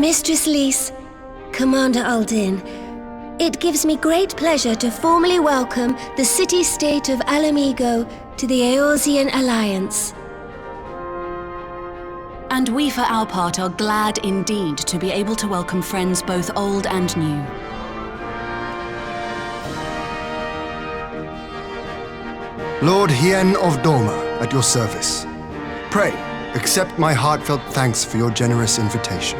Mistress Lys, Commander Aldin, it gives me great pleasure to formally welcome the city-state of Ala Mhigo to the Eorzean Alliance. And we for our part are glad indeed to be able to welcome friends both old and new. Lord Hien of Doma, at your service. Pray, accept my heartfelt thanks for your generous invitation.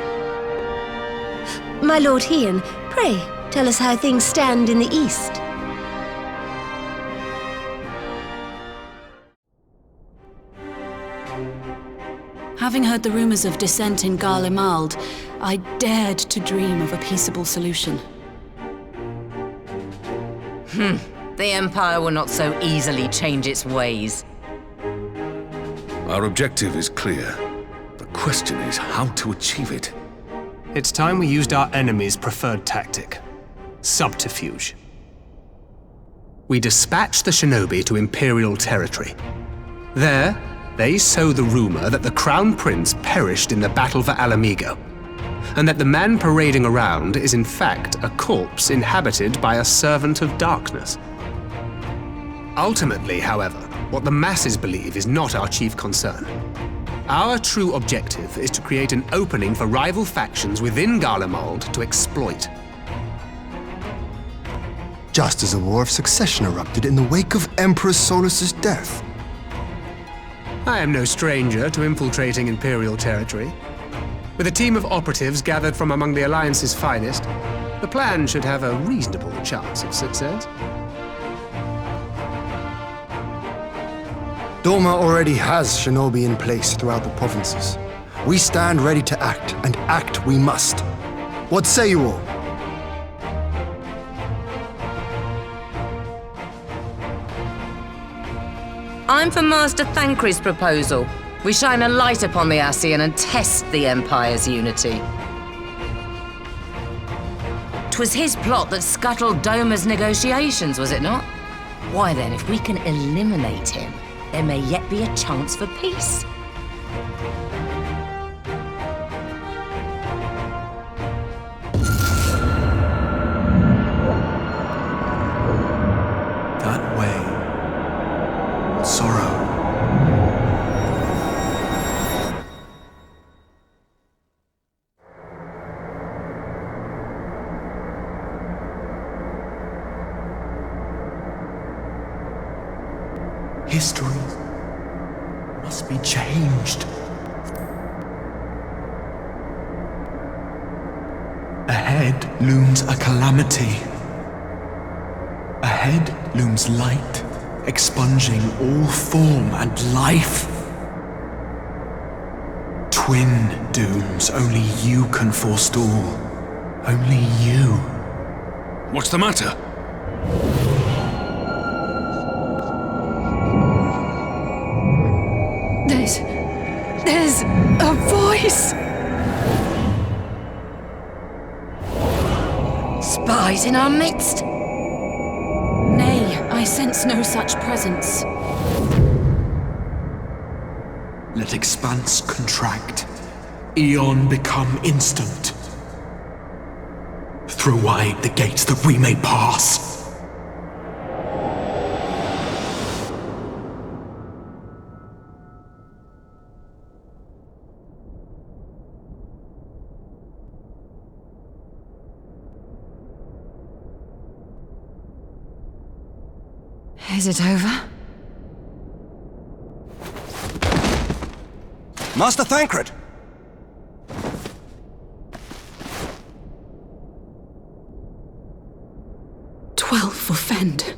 My Lord Hien, pray, tell us how things stand in the east. Having heard the rumors of dissent in Garlemald, I dared to dream of a peaceable solution. The Empire will not so easily change its ways. Our objective is clear. The question is how to achieve it. It's time we used our enemy's preferred tactic. Subterfuge. We dispatched the shinobi to Imperial territory. There, they sow the rumor that the Crown Prince perished in the battle for Ala Mhigo, and that the man parading around is in fact a corpse inhabited by a servant of darkness. Ultimately, however, what the masses believe is not our chief concern. Our true objective is to create an opening for rival factions within Garlemald to exploit. Just as a war of succession erupted in the wake of Emperor Solus's death. I am no stranger to infiltrating Imperial territory. With a team of operatives gathered from among the Alliance's finest, the plan should have a reasonable chance of success. Doma already has shinobi in place throughout the provinces. We stand ready to act, and act we must. What say you all? I'm for Master Thancred's proposal. We shine a light upon the Ascian and test the Empire's unity. 'Twas his plot that scuttled Doma's negotiations, was it not? Why then, if we can eliminate him, there may yet be a chance for peace. That way. Sorrow. History must be changed. Ahead looms a calamity. Ahead looms light, expunging all form and life. Twin dooms only you can forestall. Only you. What's the matter? There's a voice! Spies in our midst? Nay, I sense no such presence. Let expanse contract. Eon become instant. Throw wide the gates that we may pass. Is it over? Master Thancred! For Fend.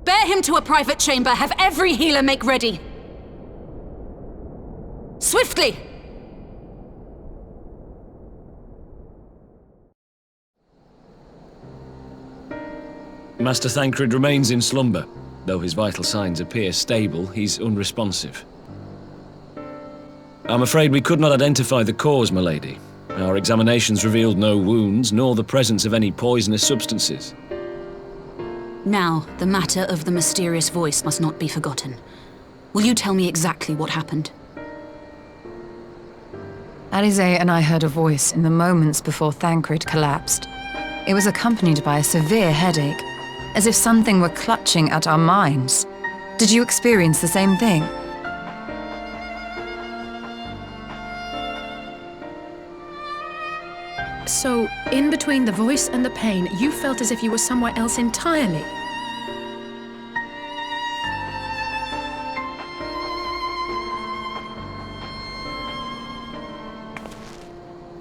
Bear him to a private chamber. Have every healer make ready. Swiftly! Master Trancred remains in slumber. Though his vital signs appear stable, he's unresponsive. I'm afraid we could not identify the cause, my lady. Our examinations revealed no wounds, nor the presence of any poisonous substances. Now, the matter of the mysterious voice must not be forgotten. Will you tell me exactly what happened? Alize and I heard a voice in the moments before Trancred collapsed. It was accompanied by a severe headache, as if something were clutching at our minds. Did you experience the same thing? So, in between the voice and the pain, you felt as if you were somewhere else entirely.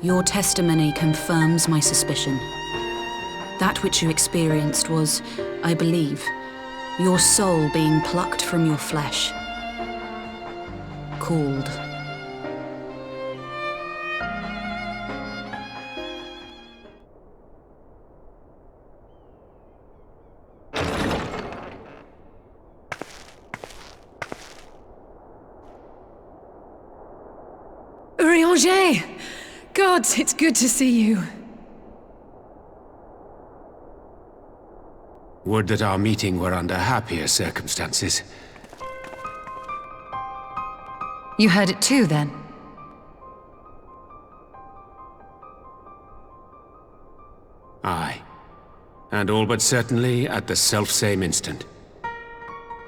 Your testimony confirms my suspicion. That which you experienced was, I believe, your soul being plucked from your flesh. Called. Urianger! Gods, it's good to see you. Would that our meeting were under happier circumstances. You heard it too, then? Aye. And all but certainly at the selfsame instant.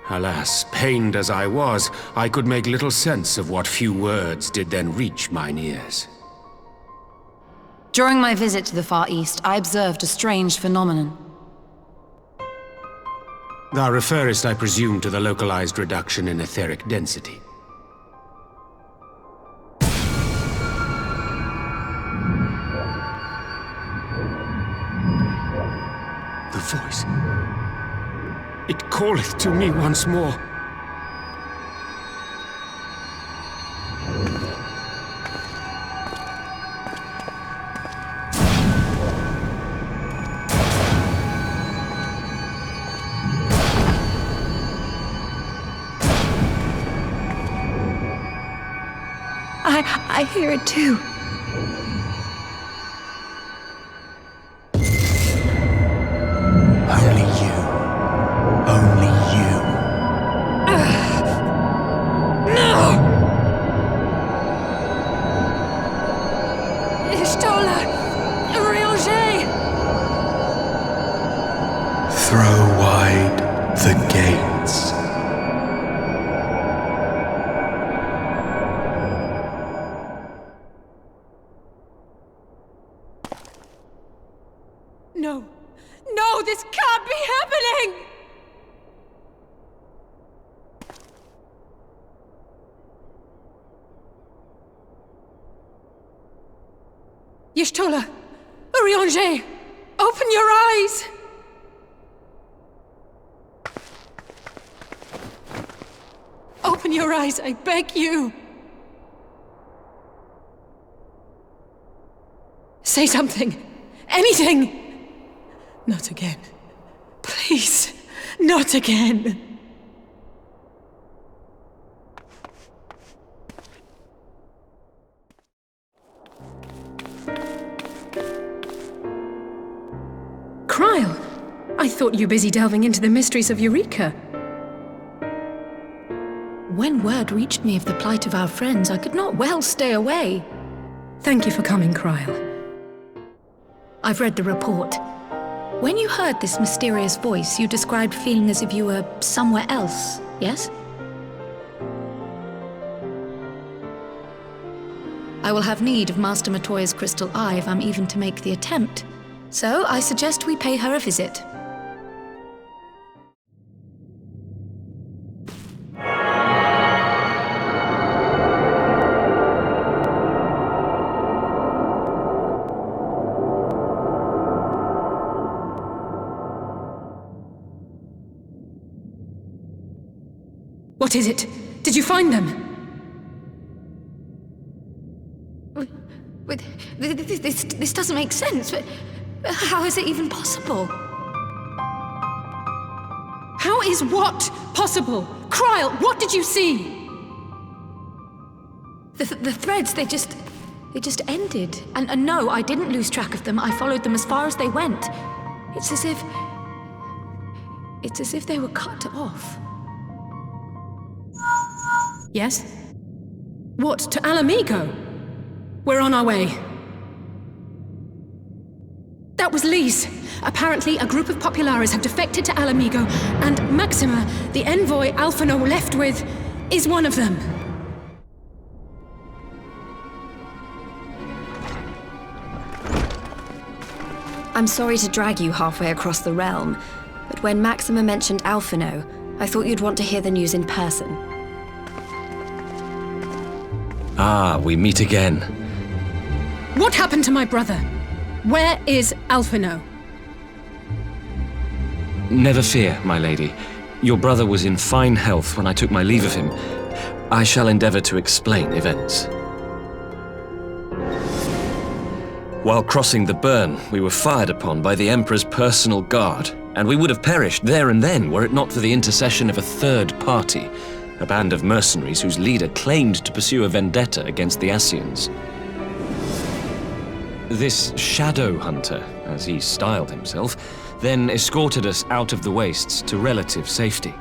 Alas, pained as I was, I could make little sense of what few words did then reach mine ears. During my visit to the Far East, I observed a strange phenomenon. Thou referrest, I presume, to the localized reduction in etheric density. The voice. It calleth to me once more. I hear it too. Only you. Only you. No! Ishtola! Urianger! Throw wide the gates. No! No, this can't be happening! Y'shtola! Urianger! Open your eyes! Open your eyes, I beg you! Say something! Anything! Not again. Please, not again. Kryl, I thought you were busy delving into the mysteries of Eureka. When word reached me of the plight of our friends, I could not well stay away. Thank you for coming, Kryl. I've read the report. When you heard this mysterious voice, you described feeling as if you were somewhere else, yes? I will have need of Master Matoya's crystal eye if I'm even to make the attempt. So I suggest we pay her a visit. What is it? Did you find them? This doesn't make sense. How is it even possible? How is what possible? Kryl, what did you see? The threads, they just ended. And no, I didn't lose track of them. I followed them as far as they went. It's as if they were cut off. Yes? What, to Ala Mhigo? We're on our way. That was Lise. Apparently, a group of Populares have defected to Ala Mhigo, and Maxima, the envoy Alphinauld left with, is one of them. I'm sorry to drag you halfway across the realm, but when Maxima mentioned Alphinauld, I thought you'd want to hear the news in person. Ah, we meet again. What happened to my brother? Where is Alphinauld? Never fear, my lady. Your brother was in fine health when I took my leave of him. I shall endeavor to explain events. While crossing the burn, we were fired upon by the Emperor's personal guard, and we would have perished there and then were it not for the intercession of a third party, a band of mercenaries whose leader claimed to pursue a vendetta against the Ascians. This shadow hunter, as he styled himself, then escorted us out of the wastes to relative safety.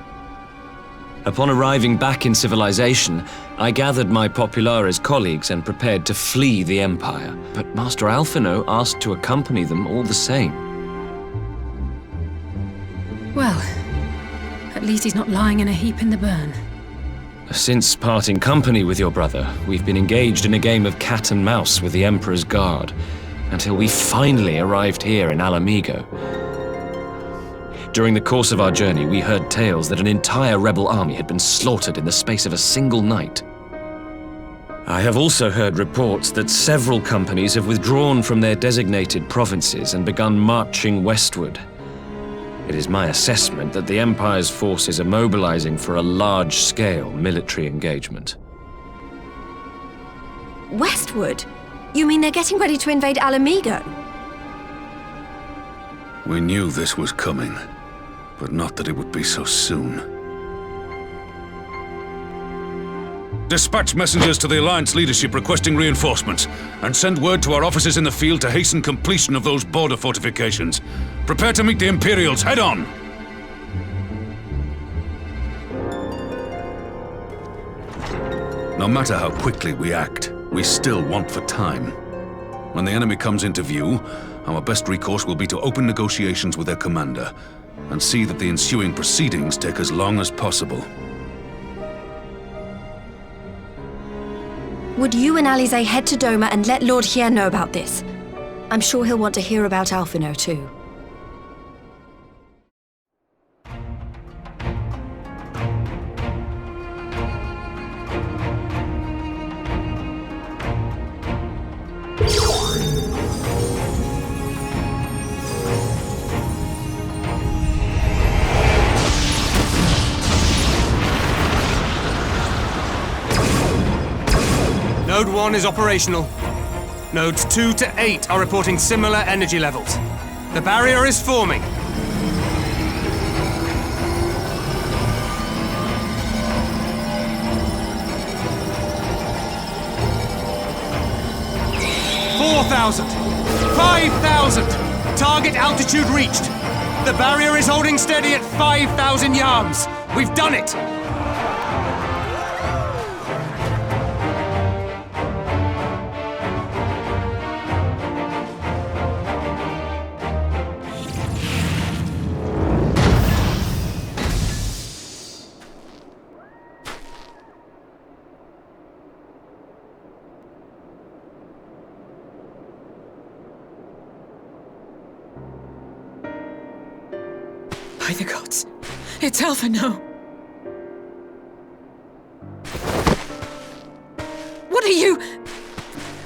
Upon arriving back in civilization, I gathered my Populares colleagues and prepared to flee the Empire, but Master Alphinauld asked to accompany them all the same. Well, at least he's not lying in a heap in the burn. Since parting company with your brother, we've been engaged in a game of cat and mouse with the Emperor's guard, until we finally arrived here in Ala Mhigo. During the course of our journey, we heard tales that an entire rebel army had been slaughtered in the space of a single night. I have also heard reports that several companies have withdrawn from their designated provinces and begun marching westward. It is my assessment that the Empire's forces are mobilizing for a large-scale military engagement. Westward? You mean they're getting ready to invade Ala Mhigo? We knew this was coming, but not that it would be so soon. Dispatch messengers to the Alliance leadership requesting reinforcements, and send word to our officers in the field to hasten completion of those border fortifications. Prepare to meet the Imperials head on! No matter how quickly we act, we still want for time. When the enemy comes into view, our best recourse will be to open negotiations with their commander, and see that the ensuing proceedings take as long as possible. Would you and Alize head to Doma and let Lord Hien know about this? I'm sure he'll want to hear about Alphinauld too. Node 1 is operational. Nodes 2 to 8 are reporting similar energy levels. The barrier is forming. $4,000! $5,000! Target altitude reached. The barrier is holding steady at 5,000 yards. We've done it! By the gods, it's Alphinauld. What are you?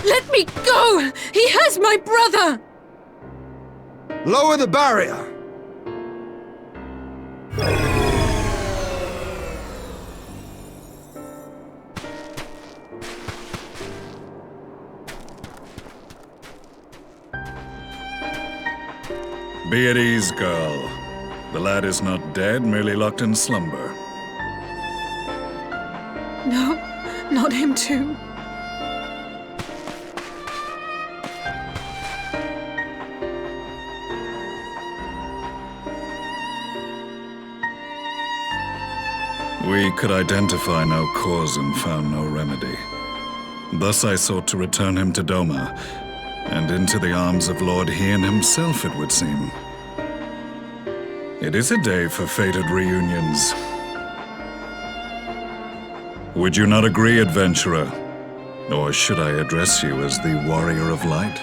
Let me go! He has my brother! Lower the barrier! Be at ease, girl. The lad is not dead, merely locked in slumber. No, not him too. We could identify no cause and found no remedy. Thus I sought to return him to Doma, and into the arms of Lord Hien himself, it would seem. It is a day for fated reunions. Would you not agree, adventurer? Or should I address you as the Warrior of Light?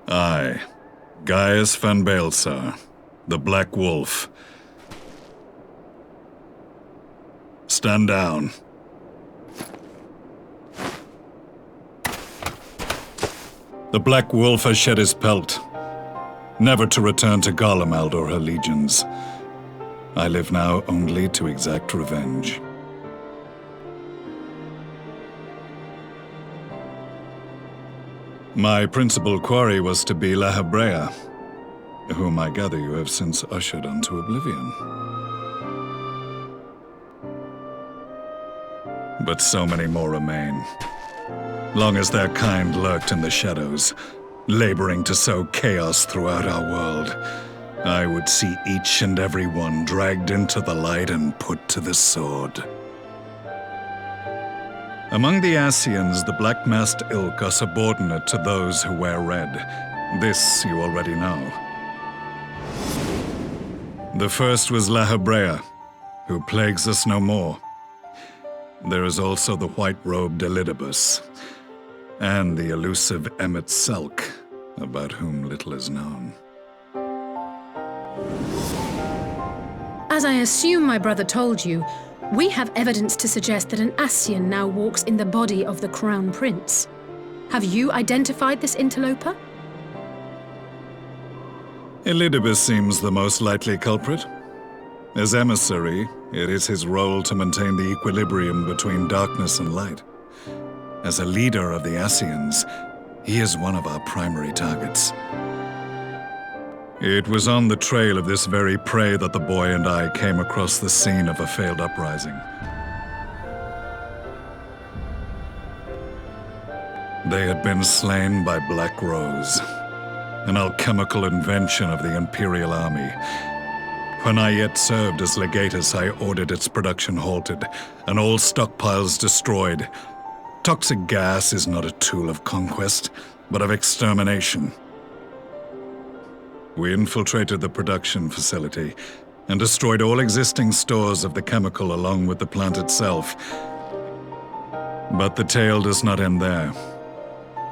I, Gaius van Baelsar, the Black Wolf. Stand down. The Black Wolf has shed his pelt, never to return to Garlemald or her legions. I live now only to exact revenge. My principal quarry was to be La Hebrea, whom I gather you have since ushered unto oblivion. But so many more remain. Long as their kind lurked in the shadows, laboring to sow chaos throughout our world, I would see each and every one dragged into the light and put to the sword. Among the Ascians, the black-masked ilk are subordinate to those who wear red. This you already know. The first was La Hebrea, who plagues us no more. There is also the white-robed Elidibus, and the elusive Emmet Selk, about whom little is known. As I assume my brother told you, we have evidence to suggest that an Ascian now walks in the body of the Crown Prince. Have you identified this interloper? Elidibus seems the most likely culprit. As emissary, it is his role to maintain the equilibrium between darkness and light. As a leader of the Ascians, he is one of our primary targets. It was on the trail of this very prey that the boy and I came across the scene of a failed uprising. They had been slain by Black Rose, an alchemical invention of the Imperial Army. When I yet served as legatus, I ordered its production halted, and all stockpiles destroyed. Toxic gas is not a tool of conquest, but of extermination. We infiltrated the production facility and destroyed all existing stores of the chemical along with the plant itself. But the tale does not end there.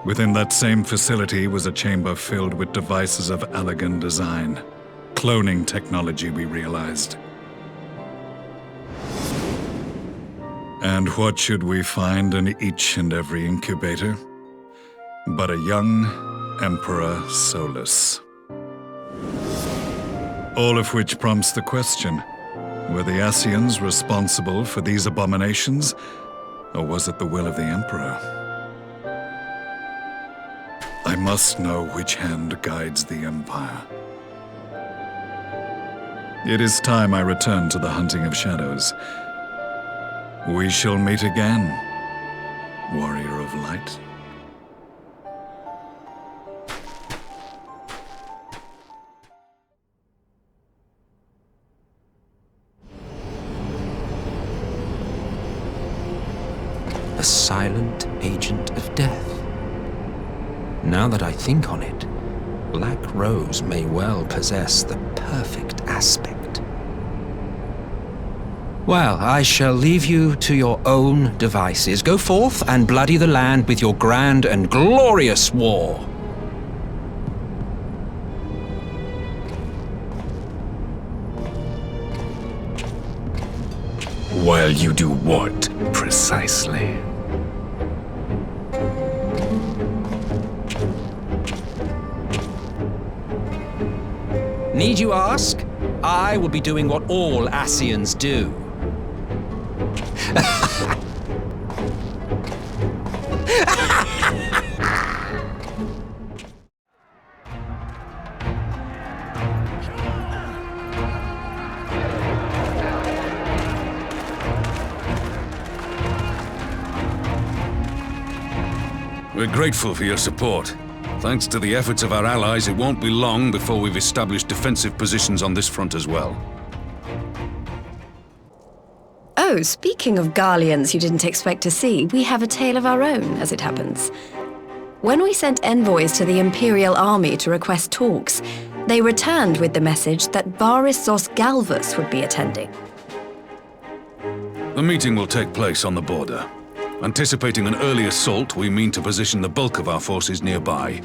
Within that same facility was a chamber filled with devices of elegant design. Cloning technology, we realized. And what should we find in each and every incubator? But a young Emperor Solus. All of which prompts the question, were the Ascians responsible for these abominations, or was it the will of the Emperor? I must know which hand guides the Empire. It is time I return to the hunting of shadows. We shall meet again, Warrior of Light. A silent agent of death. Now that I think on it, Black Rose may well possess the perfect aspect. Well, I shall leave you to your own devices. Go forth and bloody the land with your grand and glorious war. While you do what, precisely? Need you ask? I will be doing what all Ascians do. We're grateful for your support. Thanks to the efforts of our allies, it won't be long before we've established defensive positions on this front as well. Oh, speaking of Garleans you didn't expect to see, we have a tale of our own, as it happens. When we sent envoys to the Imperial Army to request talks, they returned with the message that Varis Zol Galvus would be attending. The meeting will take place on the border. Anticipating an early assault, we mean to position the bulk of our forces nearby.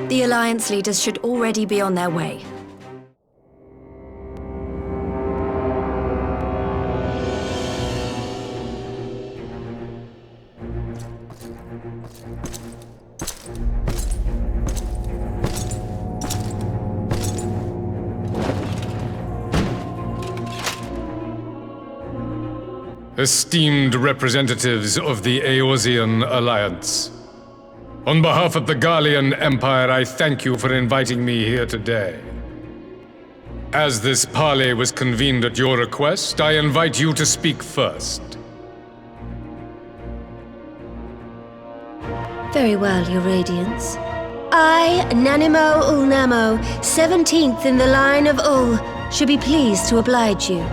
The Alliance leaders should already be on their way. Esteemed representatives of the Eorzean Alliance, on behalf of the Garlemald Empire, I thank you for inviting me here today. As this parley was convened at your request, I invite you to speak first. Very well, Your Radiance. I, Nanimo Ulnamo, 17th in the line of Ul, should be pleased to oblige you.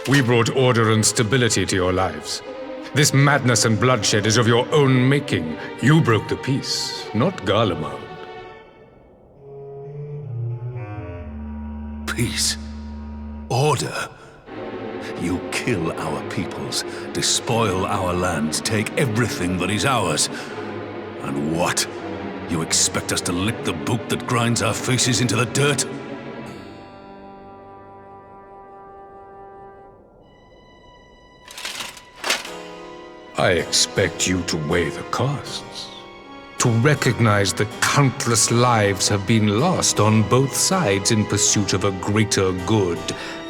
We brought order and stability to your lives. This madness and bloodshed is of your own making. You broke the peace, not Garlemald. Peace? Order? You kill our peoples, despoil our lands, take everything that is ours. And what? You expect us to lick the boot that grinds our faces into the dirt? I expect you to weigh the costs, to recognize that countless lives have been lost on both sides in pursuit of a greater good,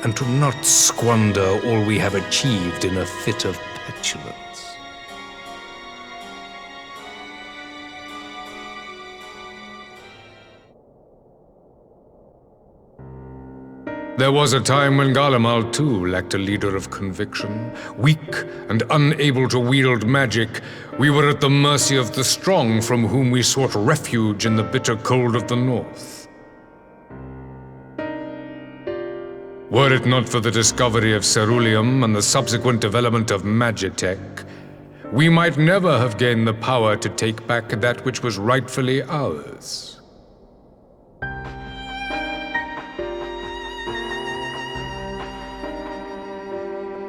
and to not squander all we have achieved in a fit of petulance. There was a time when Garlemald too lacked a leader of conviction. Weak and unable to wield magic, we were at the mercy of the strong from whom we sought refuge in the bitter cold of the north. Were it not for the discovery of ceruleum and the subsequent development of magitech, we might never have gained the power to take back that which was rightfully ours.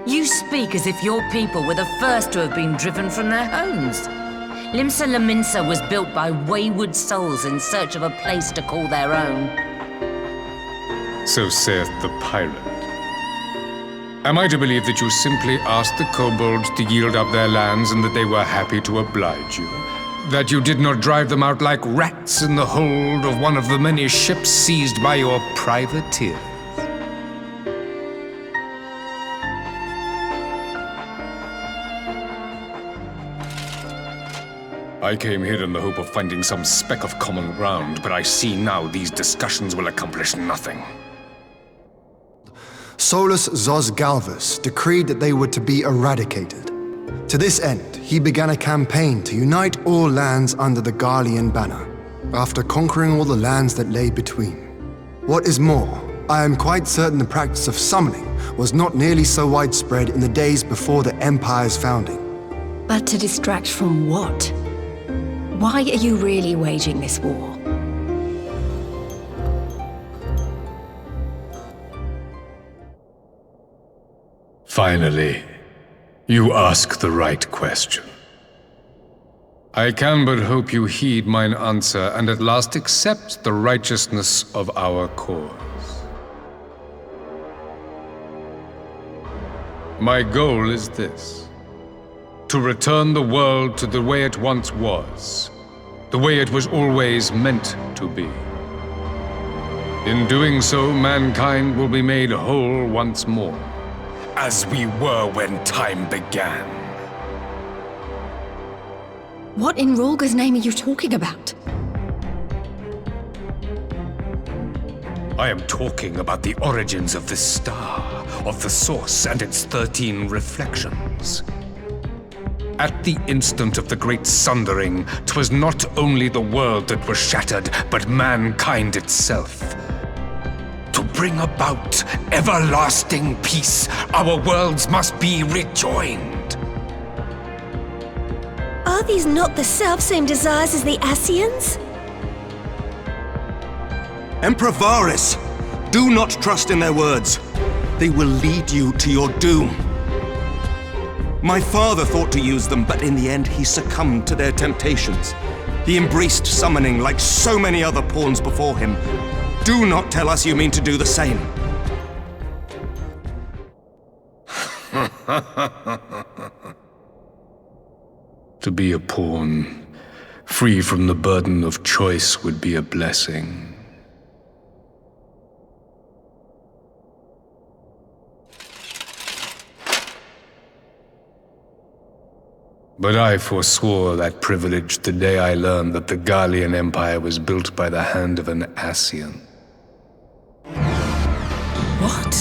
You speak as if your people were the first to have been driven from their homes. Limsa Lominsa was built by wayward souls in search of a place to call their own. So saith the pirate. Am I to believe that you simply asked the kobolds to yield up their lands and that they were happy to oblige you? That you did not drive them out like rats in the hold of one of the many ships seized by your privateers? I came here in the hope of finding some speck of common ground, but I see now these discussions will accomplish nothing. Solus Zol Galvus decreed that they were to be eradicated. To this end, he began a campaign to unite all lands under the Garlean banner, after conquering all the lands that lay between. What is more, I am quite certain the practice of summoning was not nearly so widespread in the days before the Empire's founding. But to distract from what? Why are you really waging this war? Finally, you ask the right question. I can but hope you heed mine answer and at last accept the righteousness of our cause. My goal is this: to return the world to the way it once was, the way it was always meant to be. In doing so, mankind will be made whole once more, as we were when time began. What in Rolga's name are you talking about? I am talking about the origins of this star, of the source and its 13 reflections. At the instant of the great sundering, 'twas not only the world that was shattered, but mankind itself. To bring about everlasting peace, our worlds must be rejoined. Are these not the self-same desires as the Ascians? Emperor Varis, do not trust in their words. They will lead you to your doom. My father thought to use them, but in the end he succumbed to their temptations. He embraced summoning like so many other pawns before him. Do not tell us you mean to do the same. To be a pawn, free from the burden of choice, would be a blessing. But I forswore that privilege the day I learned that the Garlemald Empire was built by the hand of an Ascian. What?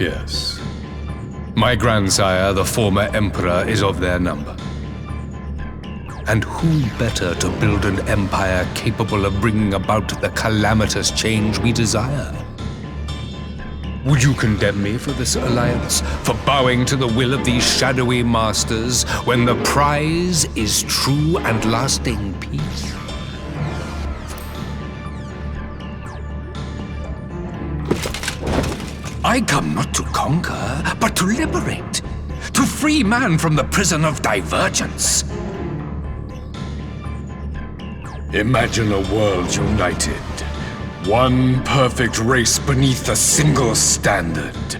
Yes. My grandsire, the former emperor, is of their number. And who better to build an empire capable of bringing about the calamitous change we desire? Would you condemn me for this alliance, for bowing to the will of these shadowy masters, when the prize is true and lasting peace? I come not to conquer, but to liberate, to free man from the prison of divergence. Imagine a world united. One perfect race beneath a single standard.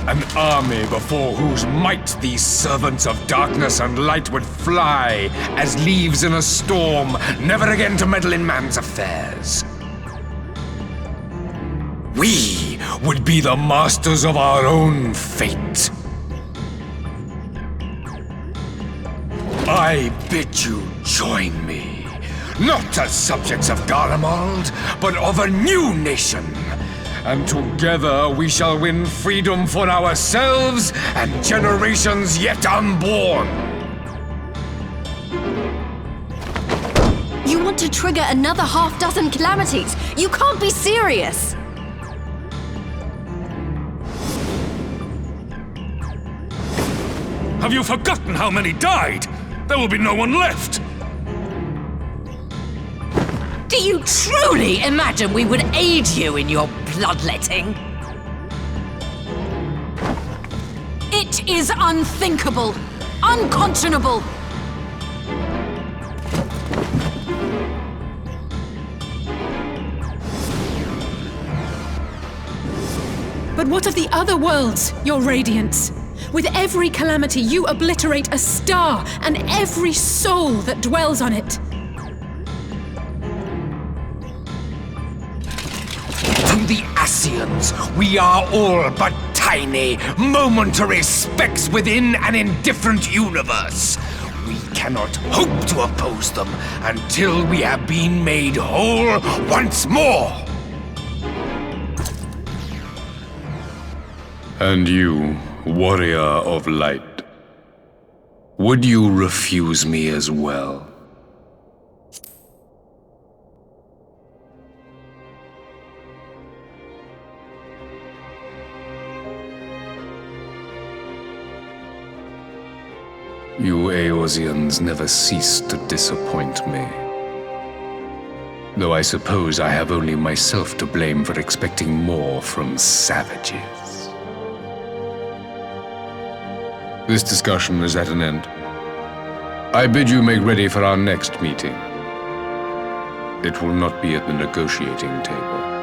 An army before whose might these servants of darkness and light would fly as leaves in a storm, never again to meddle in man's affairs. We would be the masters of our own fate. I bid you join me. Not as subjects of Garlemald, but of a new nation. And together we shall win freedom for ourselves and generations yet unborn. You want to trigger another half-dozen calamities? You can't be serious! Have you forgotten how many died? There will be no one left! Do you truly imagine we would aid you in your bloodletting? It is unthinkable, unconscionable. But what of the other worlds, your radiance? With every calamity, you obliterate a star and every soul that dwells on it. To the Ascians, we are all but tiny, momentary specks within an indifferent universe. We cannot hope to oppose them until we have been made whole once more. And you, warrior of light, would you refuse me as well? You Eorzeans never cease to disappoint me. Though I suppose I have only myself to blame for expecting more from savages. This discussion is at an end. I bid you make ready for our next meeting. It will not be at the negotiating table.